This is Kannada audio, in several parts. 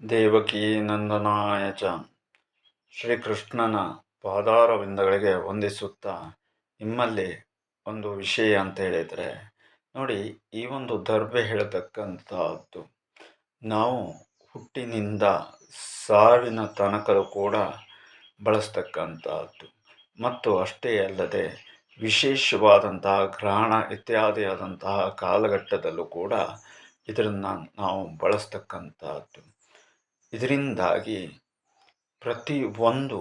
ದೇವಕೀ ನಂದನಾಯ ಚ ಶ್ರೀಕೃಷ್ಣನ ಪಾದಾರವಿಂದಗಳಿಗೆ ವಂದಿಸುತ್ತಾ ನಿಮ್ಮಲ್ಲಿ ಒಂದು ವಿಷಯ ಅಂತ ಹೇಳಿದರೆ ನೋಡಿ, ಈ ಒಂದು ದರ್ಬೆ ಹೇಳತಕ್ಕಂಥದ್ದು ನಾವು ಹುಟ್ಟಿನಿಂದ ಸಾವಿನ ತನಕದ ಕೂಡ ಬಳಸ್ತಕ್ಕಂಥದ್ದು. ಮತ್ತು ಅಷ್ಟೇ ಅಲ್ಲದೆ ವಿಶೇಷವಾದಂತಹ ಗ್ರಹಣ ಇತ್ಯಾದಿಯಾದಂತಹ ಕಾಲಘಟ್ಟದಲ್ಲೂ ಕೂಡ ಇದನ್ನು ನಾವು ಬಳಸ್ತಕ್ಕಂಥದ್ದು. ಇದರಿಂದಾಗಿ ಪ್ರತಿ ಒಂದು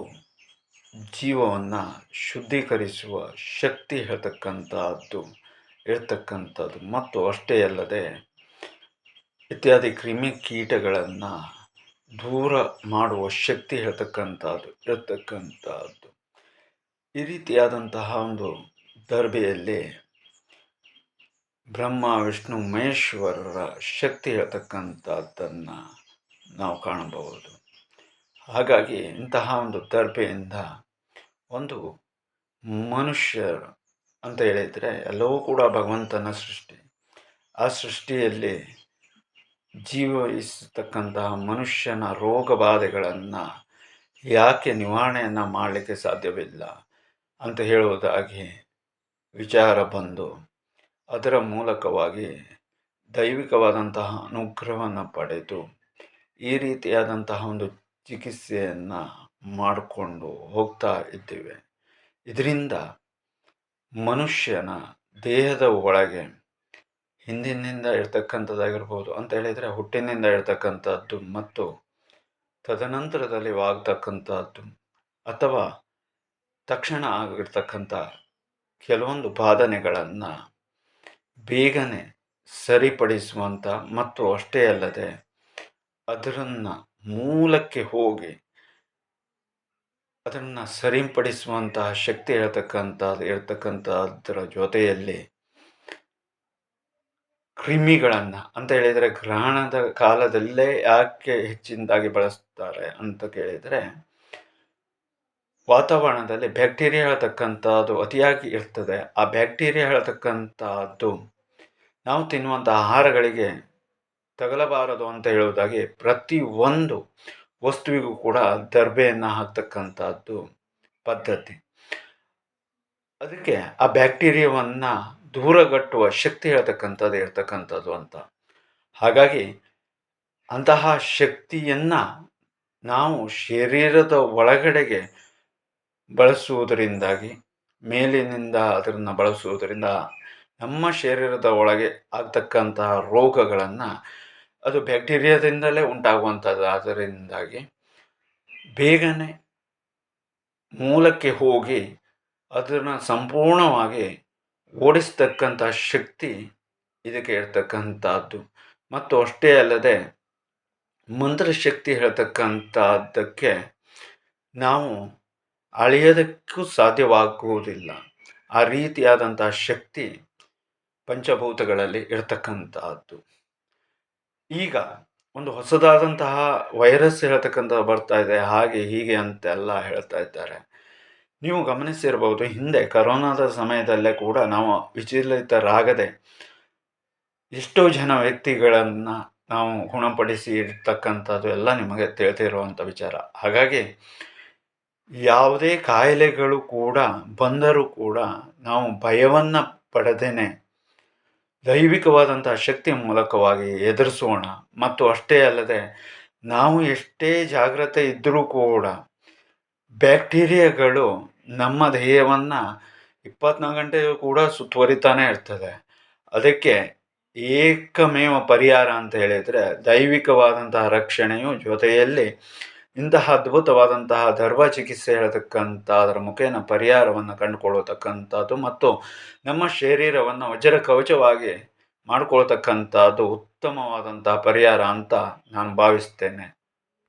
ಜೀವವನ್ನು ಶುದ್ಧೀಕರಿಸುವ ಶಕ್ತಿ ಇರತಕ್ಕಂಥದ್ದು ಮತ್ತು ಅಷ್ಟೇ ಅಲ್ಲದೆ ಇತ್ಯಾದಿ ಕ್ರಿಮಿಕೀಟಗಳನ್ನು ದೂರ ಮಾಡುವ ಶಕ್ತಿ ಇರತಕ್ಕಂಥದ್ದು. ಈ ರೀತಿಯಾದಂತಹ ಒಂದು ದರ್ಬೆಯಲ್ಲಿ ಬ್ರಹ್ಮ ವಿಷ್ಣು ಮಹೇಶ್ವರರ ಶಕ್ತಿ ಹೇಳ್ತಕ್ಕಂಥದ್ದನ್ನು ನಾವು ಕಾಣಬಹುದು. ಹಾಗಾಗಿ ಇಂತಹ ಒಂದು ದರ್ಬೆಯಿಂದ ಒಂದು ಮನುಷ್ಯ ಅಂತ ಹೇಳಿದರೆ ಎಲ್ಲವೂ ಕೂಡ ಭಗವಂತನ ಸೃಷ್ಟಿ. ಆ ಸೃಷ್ಟಿಯಲ್ಲಿ ಜೀವಿಸತಕ್ಕಂತಹ ಮನುಷ್ಯನ ರೋಗ ಬಾಧೆಗಳನ್ನು ಯಾಕೆ ನಿವಾರಣೆಯನ್ನು ಮಾಡಲಿಕ್ಕೆ ಸಾಧ್ಯವಿಲ್ಲ ಅಂತ ಹೇಳುವುದಾಗಿ ವಿಚಾರ ಬಂದು ಅದರ ಮೂಲಕವಾಗಿ ದೈವಿಕವಾದಂತಹ ಅನುಗ್ರಹವನ್ನು ಪಡೆದು ಈ ರೀತಿಯಾದಂತಹ ಒಂದು ಚಿಕಿತ್ಸೆಯನ್ನು ಮಾಡಿಕೊಂಡು ಹೋಗ್ತಾ ಇದ್ದೇವೆ. ಇದರಿಂದ ಮನುಷ್ಯನ ದೇಹದ ಒಳಗೆ ಹಿಂದಿನಿಂದ ಇರ್ತಕ್ಕಂಥದ್ದಾಗಿರ್ಬೋದು ಅಂತ ಹೇಳಿದರೆ ಹುಟ್ಟಿನಿಂದ ಇರ್ತಕ್ಕಂಥದ್ದು ಮತ್ತು ತದನಂತರದಲ್ಲಿ ಆಗ್ತಕ್ಕಂಥದ್ದು ಅಥವಾ ತಕ್ಷಣ ಆಗಿರ್ತಕ್ಕಂಥ ಕೆಲವೊಂದು ಬಾಧನೆಗಳನ್ನು ಬೇಗನೆ ಸರಿಪಡಿಸುವಂಥ ಮತ್ತು ಅಷ್ಟೇ ಅಲ್ಲದೆ ಅದನ್ನು ಮೂಲಕ್ಕೆ ಹೋಗಿ ಅದನ್ನು ಸರಿಪಡಿಸುವಂತಹ ಶಕ್ತಿ ಇರತಕ್ಕಂಥದ್ರ ಜೊತೆಯಲ್ಲಿ ಕ್ರಿಮಿಗಳನ್ನು ಅಂತ ಹೇಳಿದರೆ ಗ್ರಹಣದ ಕಾಲದಲ್ಲೇ ಯಾಕೆ ಹೆಚ್ಚಿನದಾಗಿ ಬಳಸ್ತಾರೆ ಅಂತ ಕೇಳಿದರೆ ವಾತಾವರಣದಲ್ಲಿ ಬ್ಯಾಕ್ಟೀರಿಯಾ ಹೇಳ್ತಕ್ಕಂಥದ್ದು ಅತಿಯಾಗಿ ಇರ್ತದೆ. ಆ ಬ್ಯಾಕ್ಟೀರಿಯಾ ಹೇಳ್ತಕ್ಕಂಥದ್ದು ನಾವು ತಿನ್ನುವಂಥ ಆಹಾರಗಳಿಗೆ ತಗಲಬಾರದು ಅಂತ ಹೇಳುವುದಾಗಿ ಪ್ರತಿ ಒಂದು ವಸ್ತುವಿಗೂ ಕೂಡ ದರ್ಬೆಯನ್ನು ಹಾಕ್ತಕ್ಕಂಥದ್ದು ಪದ್ಧತಿ. ಅದಕ್ಕೆ ಆ ಬ್ಯಾಕ್ಟೀರಿಯಾವನ್ನು ದೂರಗಟ್ಟುವ ಶಕ್ತಿ ಇರ್ತಕ್ಕಂಥದ್ದು ಅಂತ. ಹಾಗಾಗಿ ಅಂತಹ ಶಕ್ತಿಯನ್ನು ನಾವು ಶರೀರದ ಒಳಗಡೆಗೆ ಬಳಸುವುದರಿಂದಾಗಿ ಮೇಲಿನಿಂದ ಅದನ್ನು ಬಳಸುವುದರಿಂದ ನಮ್ಮ ಶರೀರದ ಒಳಗೆ ಆಗ್ತಕ್ಕಂತಹ ರೋಗಗಳನ್ನು ಅದು ಬ್ಯಾಕ್ಟೀರಿಯಾದಿಂದಲೇ ಉಂಟಾಗುವಂಥದ್ದು. ಅದರಿಂದಾಗಿ ಬೇಗನೆ ಮೂಲಕ್ಕೆ ಹೋಗಿ ಅದನ್ನು ಸಂಪೂರ್ಣವಾಗಿ ಓಡಿಸ್ತಕ್ಕಂಥ ಶಕ್ತಿ ಇದಕ್ಕೆ ಇರ್ತಕ್ಕಂಥದ್ದು. ಮತ್ತು ಅಷ್ಟೇ ಅಲ್ಲದೆ ಮಂತ್ರಶಕ್ತಿ ಹೇಳ್ತಕ್ಕಂಥದ್ದಕ್ಕೆ ನಾವು ಅಳೆಯೋದಕ್ಕೂ ಸಾಧ್ಯವಾಗುವುದಿಲ್ಲ. ಆ ರೀತಿಯಾದಂತಹ ಶಕ್ತಿ ಪಂಚಭೂತಗಳಲ್ಲಿ ಇರತಕ್ಕಂಥದ್ದು. ಈಗ ಒಂದು ಹೊಸದಾದಂತಹ ವೈರಸ್ ಹೇಳ್ತಕ್ಕಂಥದ್ದು ಬರ್ತಾ ಇದೆ, ಹಾಗೆ ಹೀಗೆ ಅಂತೆಲ್ಲ ಹೇಳ್ತಾ ಇದ್ದಾರೆ. ನೀವು ಗಮನಿಸಿರ್ಬೋದು, ಹಿಂದೆ ಕರೋನಾದ ಸಮಯದಲ್ಲೇ ಕೂಡ ನಾವು ವಿಚಲಿತರಾಗದೆ ಎಷ್ಟೋ ಜನ ವ್ಯಕ್ತಿಗಳನ್ನು ನಾವು ಗುಣಪಡಿಸಿ ಇರ್ತಕ್ಕಂಥದ್ದು ಎಲ್ಲ ನಿಮಗೆ ತಿಳಿದಿರುವಂಥ ವಿಚಾರ. ಹಾಗಾಗಿ ಯಾವುದೇ ಕಾಯಿಲೆಗಳು ಕೂಡ ಬಂದರೂ ಕೂಡ ನಾವು ಭಯವನ್ನು ಪಡೆದೇನೆ ದೈವಿಕವಾದಂತಹ ಶಕ್ತಿಯ ಮೂಲಕವಾಗಿ ಎದುರಿಸೋಣ. ಮತ್ತು ಅಷ್ಟೇ ಅಲ್ಲದೆ ನಾವು ಎಷ್ಟೇ ಜಾಗ್ರತೆ ಇದ್ದರೂ ಕೂಡ ಬ್ಯಾಕ್ಟೀರಿಯಾಗಳು ನಮ್ಮ ದೇಹವನ್ನು 24 ಗಂಟೆಯೂ ಕೂಡ ಸುತ್ತುವರಿತಾನೆ ಇರ್ತದೆ. ಅದಕ್ಕೆ ಏಕಮೇವ ಪರಿಹಾರ ಅಂತ ಹೇಳಿದರೆ ದೈವಿಕವಾದಂತಹ ರಕ್ಷಣೆಯು ಜೊತೆಯಲ್ಲಿ ಇಂತಹ ಅದ್ಭುತವಾದಂತಹ ದರ್ಭ ಚಿಕಿತ್ಸೆ ಹೇಳತಕ್ಕಂಥ ಅದರ ಮುಖೇನ ಪರಿಹಾರವನ್ನು ಕಂಡುಕೊಳ್ಳತಕ್ಕಂಥದ್ದು ಮತ್ತು ನಮ್ಮ ಶರೀರವನ್ನು ವಜ್ರ ಕವಚವಾಗಿ ಮಾಡಿಕೊಳ್ತಕ್ಕಂಥದ್ದು ಉತ್ತಮವಾದಂತಹ ಪರಿಹಾರ ಅಂತ ನಾನು ಭಾವಿಸ್ತೇನೆ.